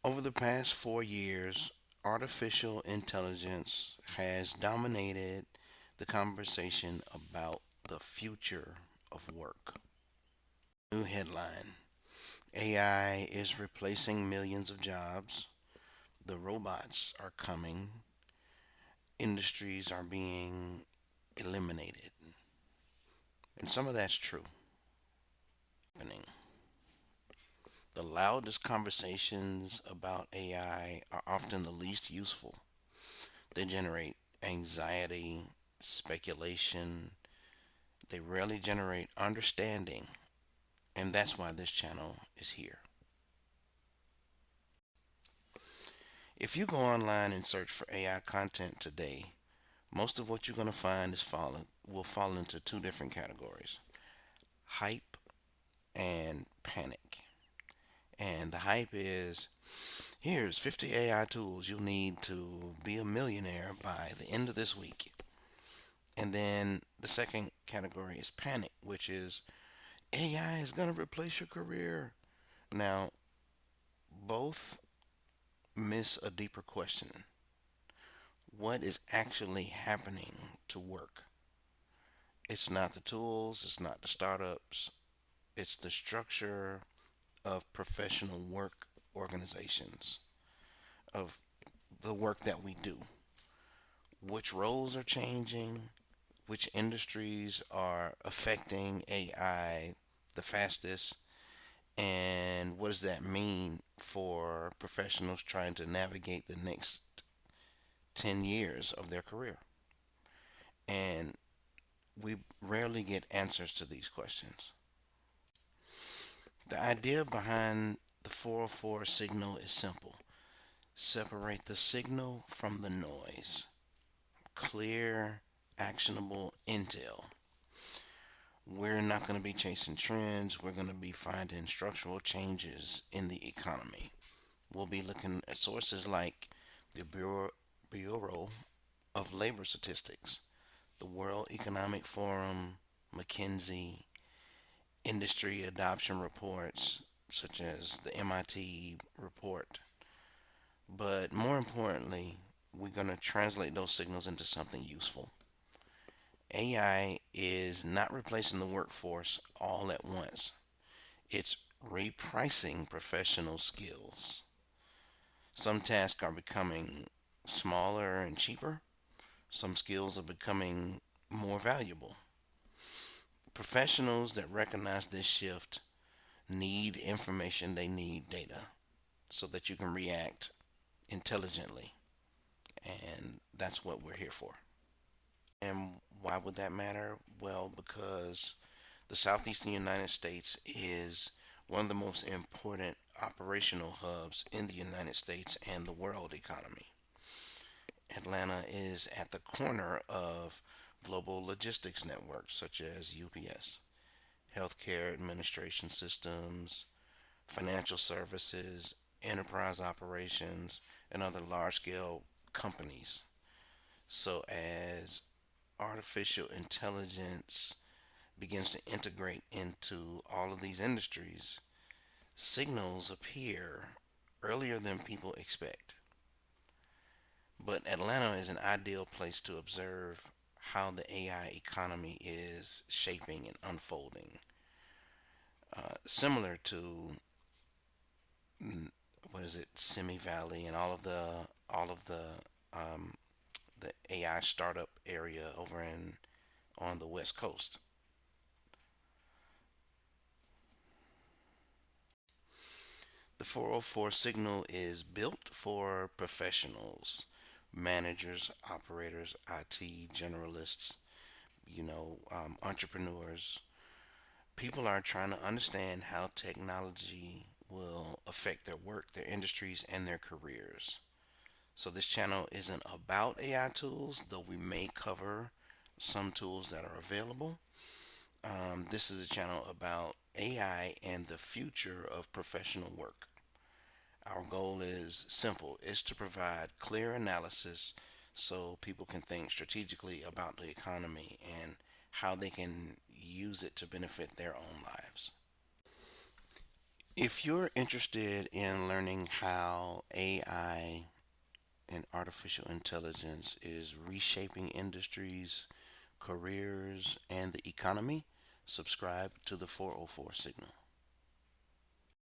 Over the past 4 years, artificial intelligence has dominated the conversation about the future of work. New headline: AI is replacing millions of jobs. The robots are coming. Industries are being eliminated. And some of that's true. Happening. The loudest conversations about AI are often the least useful. They generate anxiety, speculation. They rarely generate understanding. And that's why this channel is here. If you go online and search for AI content today, most of what you're going to find will fall into two different categories: hype and panic. And the hype is, here's 50 AI tools you'll need to be a millionaire by the end of this week. And then the second category is panic, which is AI is going to replace your career. Now, both miss a deeper question: what is actually happening to work? It's not the tools, it's not the startups, it's the structure of professional work organizations, of the work that we do. Which roles are changing? Which industries are affecting AI the fastest? And what does that mean for professionals trying to navigate the next 10 years of their career? And we rarely get answers to these questions. The idea behind the 404 signal is simple: separate the signal from the noise. Clear, actionable intel. We're not going to be chasing trends. We're going to be finding structural changes in the economy. We'll be looking at sources like the Bureau of Labor Statistics, the World Economic Forum, McKinsey, industry adoption reports such as the MIT report. But more importantly, we're going to translate those signals into something useful. AI is not replacing the workforce all at once. It's repricing professional skills. Some tasks are becoming smaller and cheaper. Some skills are becoming more valuable. Professionals that recognize this shift need information, they need data so that you can react intelligently. And that's what we're here for. And why would that matter? Well, because the southeastern United States is one of the most important operational hubs in the United States and the world economy. Atlanta is at the corner of global logistics networks such as UPS, healthcare administration systems, financial services, enterprise operations, and other large scale companies. So, as artificial intelligence begins to integrate into all of these industries, signals appear earlier than people expect. But Atlanta is an ideal place to observe how the AI economy is shaping and unfolding. Similar to what is it, Simi Valley and um, the AI startup area over in on the West Coast. The 404 signal is built for professionals, managers, operators, IT generalists, entrepreneurs. People are trying to understand how technology will affect their work, their industries, and their careers. So, this channel isn't about AI tools, though we may cover some tools that are available. This is a channel about AI and the future of professional work. Our goal is simple: is to provide clear analysis so people can think strategically about the economy and how they can use it to benefit their own lives. If you're interested in learning how AI and artificial intelligence is reshaping industries, careers, and the economy, subscribe to the 404 Signal.